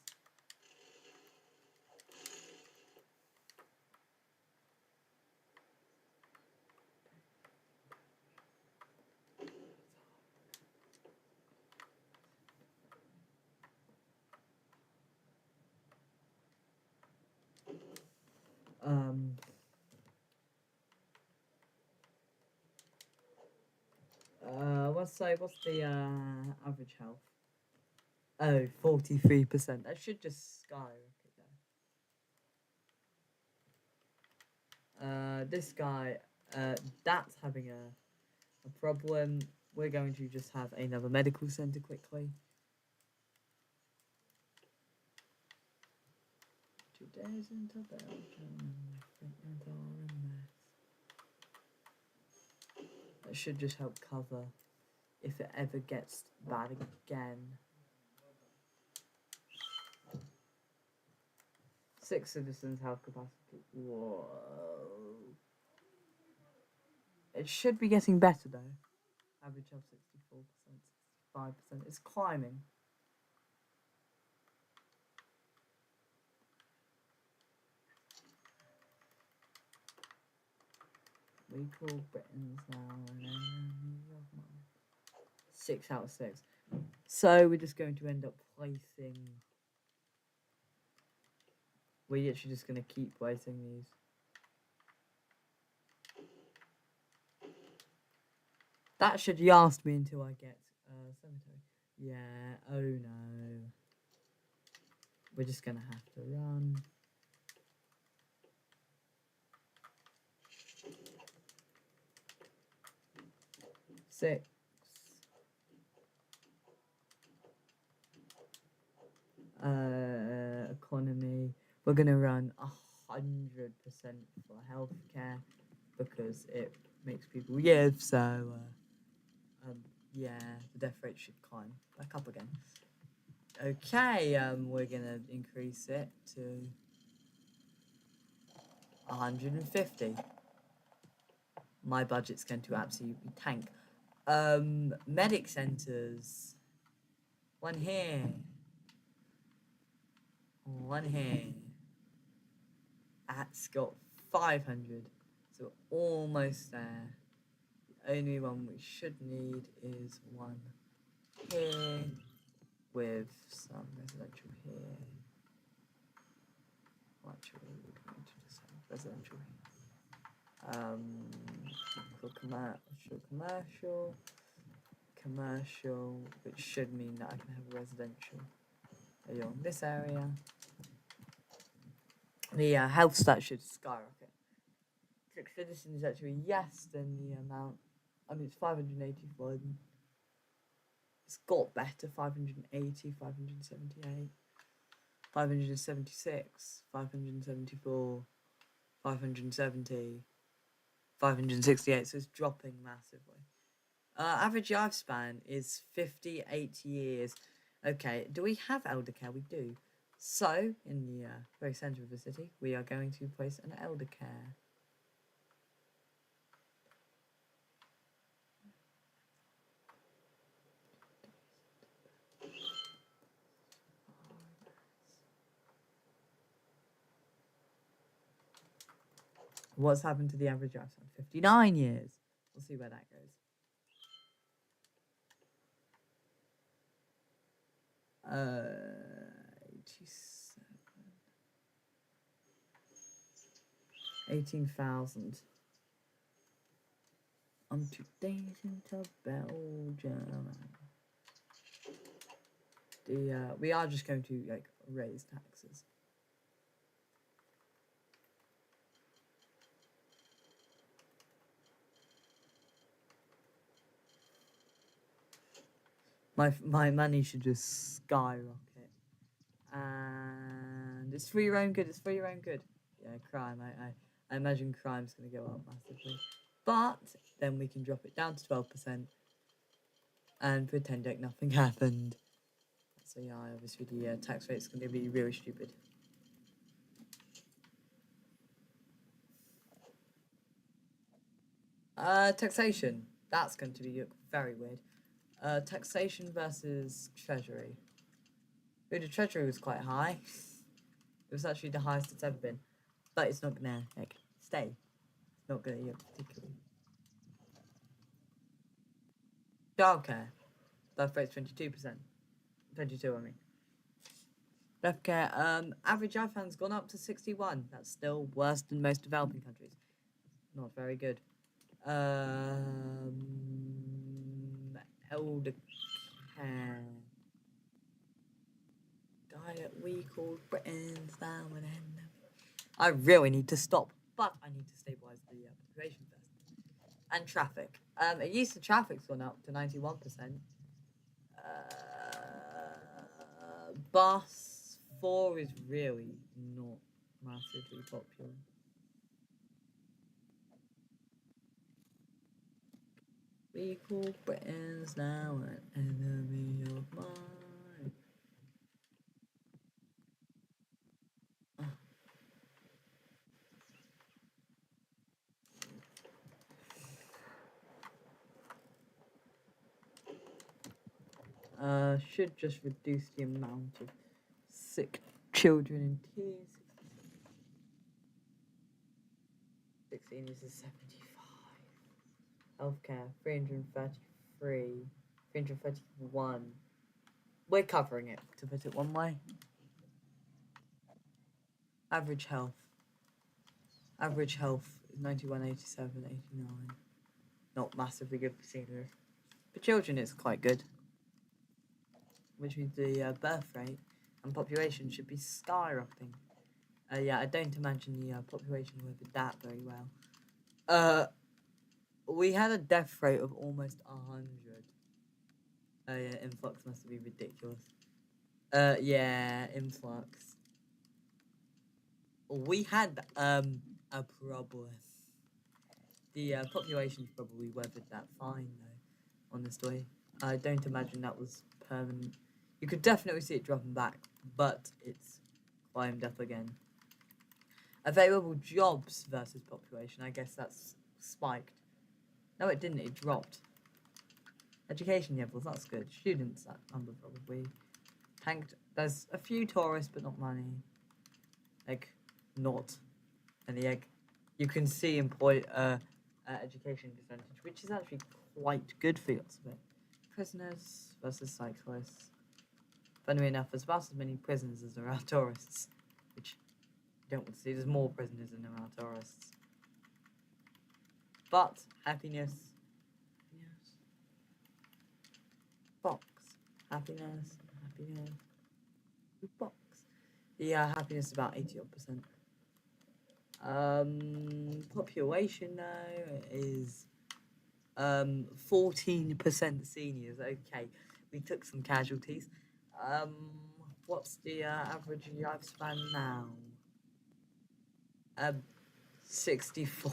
What's the average health? Oh, 43%. That should just skyrocket though. This guy, that's having a problem. We're going to just have another medical center quickly. 2 days into Belgium. That should just help cover if it ever gets bad again. 6 citizens have capacity. Whoa. It should be getting better though. Average of 64%, 65%. It's climbing. We call Britons now. 6 out of 6. So we're just going to end up placing. We're actually just going to keep placing these. That should last me until I get cemetery. Yeah, oh no. We're just going to have to run. Six. Economy. We're going to run 100% for healthcare because it makes people live, so yeah, the death rate should climb back up again. Okay, we're gonna increase it to 150. My budget's going to absolutely tank. Medic centers. One here. One here. That's got 500, so almost there. The only one we should need is one here. with some residential here. Well, actually, we're going to just have residential here. Commercial, which should mean that I can have residential along this area. The health stat should skyrocket. Click citizen is actually yes, then the amount. I mean, it's 581. It's got better. 580, 578, 576, 574, 570, 568. So it's dropping massively. Average lifespan is 58 years. Okay, do we have elder care? We do. So, in the very centre of the city, we are going to place an elder care. What's happened to the average lifespan? 59 years. We'll see where that goes. 87. 18,000. On 2 days into Belgium. We are just going to like raise taxes. My money should just skyrocket. And it's for your own good. It's for your own good. Yeah, crime. I imagine crime's going to go up massively. But then we can drop it down to 12% and pretend like nothing happened. So yeah, obviously the tax rate's going to be really stupid. Taxation. That's going to be very weird. Taxation versus treasury. Ooh, the treasury was quite high. It was actually the highest it's ever been. But it's not gonna like stay. It's not gonna particularly. Childcare. Birth rate's 22%. 22, I mean. Healthcare. Average lifespan's gone up to 61. That's still worse than most developing countries. Not very good. Elder care. Diet we called Britain's down with end. I really need to stop, but I need to stabilise the population first. And traffic. It used to traffic's gone up to 91%. Bus 4 is really not massively popular. We call Britain's now an enemy of mine. Should just reduce the amount of sick children in tears. 16 is a 75. Healthcare 333, 331. We're covering it, to put it one way. Average health. Average health is 91, 87, 89. Not massively good for seniors. For children, it's quite good. Which means the birth rate and population should be skyrocketing. Yeah, I don't imagine the population will adapt very well. We had a death rate of almost 100. Yeah, influx must be ridiculous. Yeah, influx. We had a problem. The population's probably weathered that fine, though, honestly. I don't imagine that was permanent. You could definitely see it dropping back, but it's climbed up again. Available jobs versus population, I guess that's spiked. No, it didn't, it dropped. Education levels, that's good. Students, that number probably tanked. There's a few tourists, but not many. Like, not any. Like, you can see education percentage, which is actually quite good for lots of it. Prisoners versus cyclists. Funnily enough, there's about as many prisoners as there are tourists, which you don't want to see. There's more prisoners than there are tourists. But happiness. Yes. Box. Happiness. Happiness. Box. Yeah, happiness is about 80% odd. Population though is 14% seniors. Okay, we took some casualties. What's the average lifespan now? 64.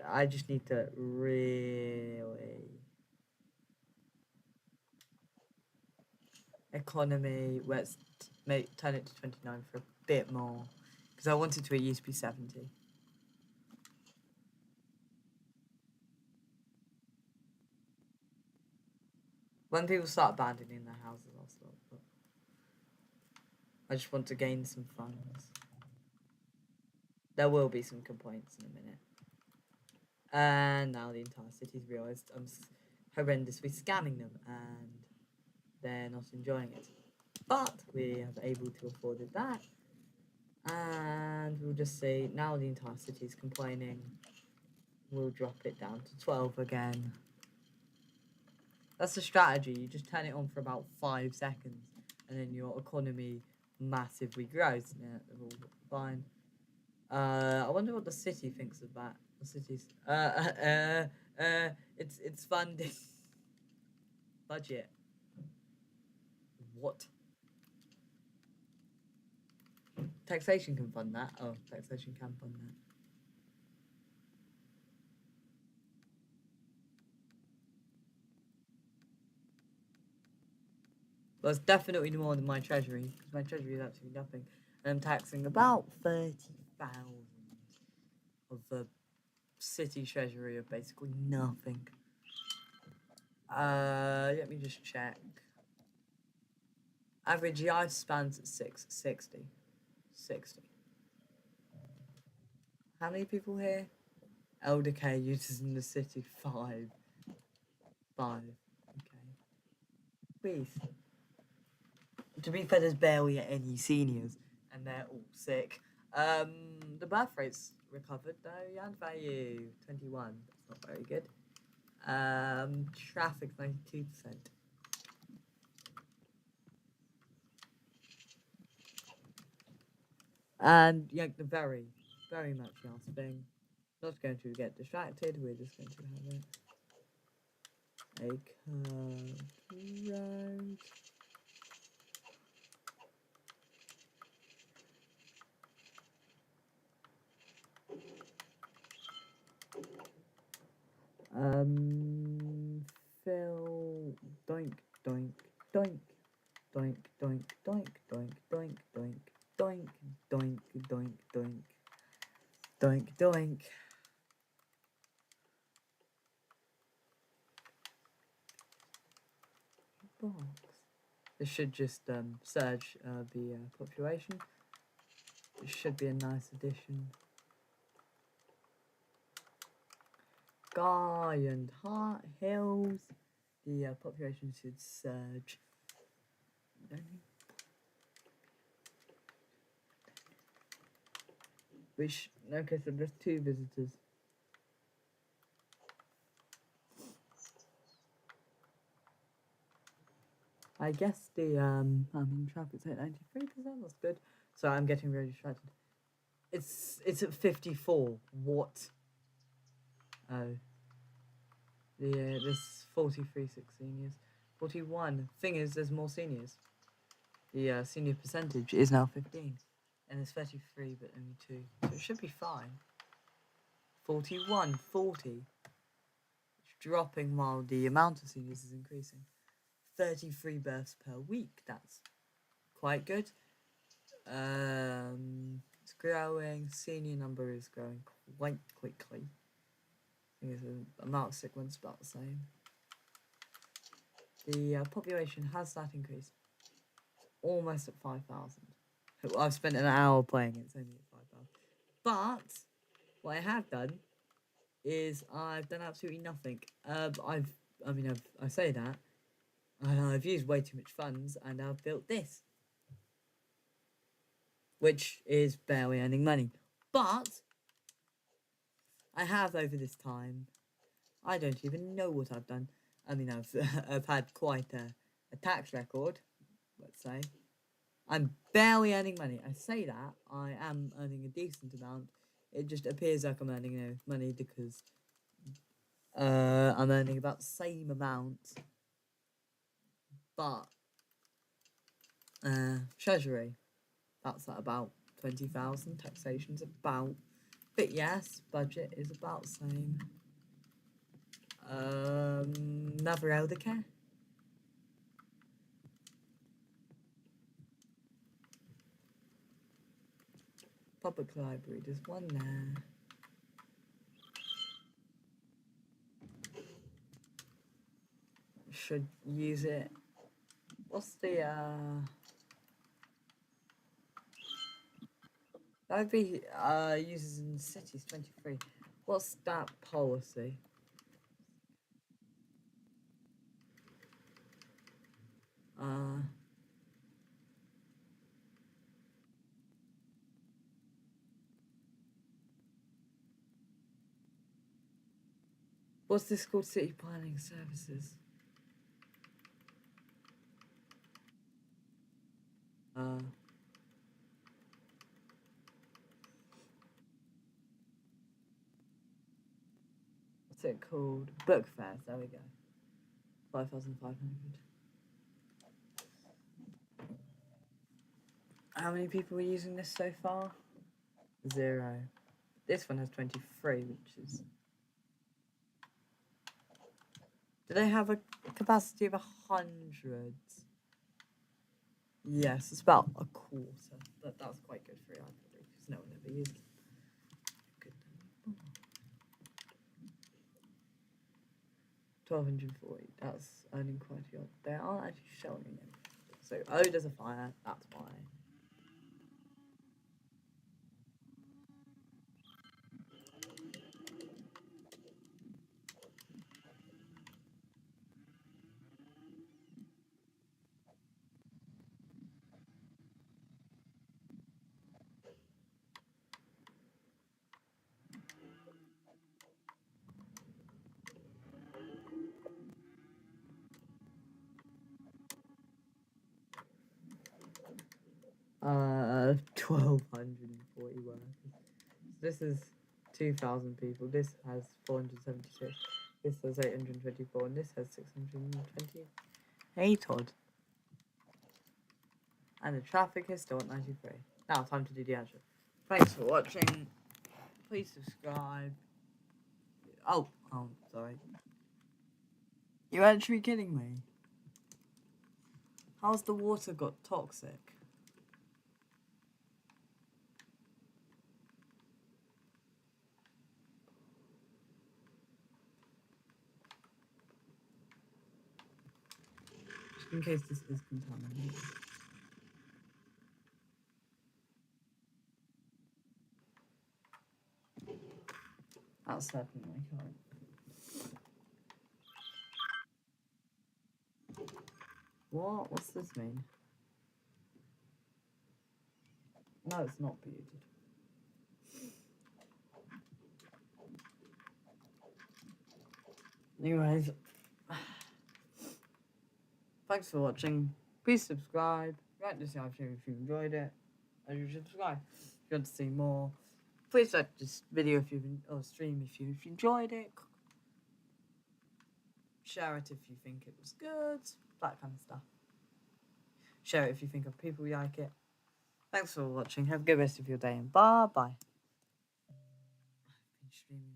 I just need to really economy. Let's turn it to 29 for a bit more because I wanted to. It used to be 70. When people start abandoning their houses, I'll stop. But I just want to gain some funds. There will be some complaints in a minute. And now the entire city's realised I'm horrendously scamming them and they're not enjoying it. But we are able to afford that. And we'll just see, now the entire city's complaining. We'll drop it down to 12 again. That's the strategy. You just turn it on for about 5 seconds and then your economy massively grows. Yeah, they're all fine. I wonder what the city thinks of that. The city's it's funding budget. What? Taxation can fund that. Oh, taxation can fund that. Well, it's definitely more than my treasury, because my treasury is actually nothing. And I'm taxing about 30,000 of the city treasury of basically nothing. Let me just check. Average lifespan's at 60. How many people here? Elder care users in the city, 5. Okay. Please. To be fair, there's barely any seniors, and they're all sick. The birth rate's recovered though. Yard value 21. That's not very good. Traffic 92%. And yeah, the very much last thing. Not going to get distracted. We're just going to have it. A curved road. Fill doink doink doink doink doink doink doink doink doink doink doink doink doink doink doink. Box. This should just surge the population. It should be a nice addition. Guy and Hart Hills. The population should surge. Which, okay, so there's 2 visitors. I guess the traffic's at 93%. That's good. So I'm getting really distracted. It's at 54. What? Oh. There's 43 seniors. 41. Thing is, there's more seniors. The senior percentage is now 15. And there's 33, but only 2. So it should be fine. 41, 40. It's dropping while the amount of seniors is increasing. 33 births per week. That's quite good. It's growing. Senior number is growing quite quickly. I think the amount of sick ones about the same. The population has that increased. Almost at 5,000. I've spent an hour playing it. It's only at 5,000. But what I have done is I've done absolutely nothing. I say that. I've used way too much funds and I've built this, which is barely earning money. But I have over this time, I don't even know what I've done. I mean, I've had quite a tax record, let's say. I'm barely earning money. I say that I am earning a decent amount. It just appears like I'm earning money because I'm earning about the same amount. But treasury, that's at about 20,000. Taxation's about, but yes, budget is about the same. Another elder care. Public library, there's one there. Should use it. What's the that would be uses in cities 23. What's that policy? What's this called? City planning services. What's it called? Book fairs. There we go. 5,500. How many people are using this so far? 0. This one has 23, which is. Do they have a capacity of 100? Yes, it's about a quarter. But that's quite good for it, I believe, because no one ever used it. Good. 1,240. That's earning quite a lot. They aren't actually showing anything. So, oh, there's a fire. That's why. Uh, 1,240 workers. This is 2,000 people. This has 476. This has 824, and this has 628 odd. And the traffic is still at 93. Now, time to do the outro. Thanks for watching. Please subscribe. Oh, sorry. You're actually kidding me. How's the water got toxic? Just in case this is contaminated. That's certainly correct. What? What's this mean? No, it's not polluted. Anyways, thanks for watching. Please subscribe. Write this live stream if you enjoyed it. And you should subscribe if you want to see more. Please like this video if you've or stream if you enjoyed it. Share it if you think it was good. That kind of stuff. Share it if you think other people like it. Thanks for watching. Have a good rest of your day and bye bye.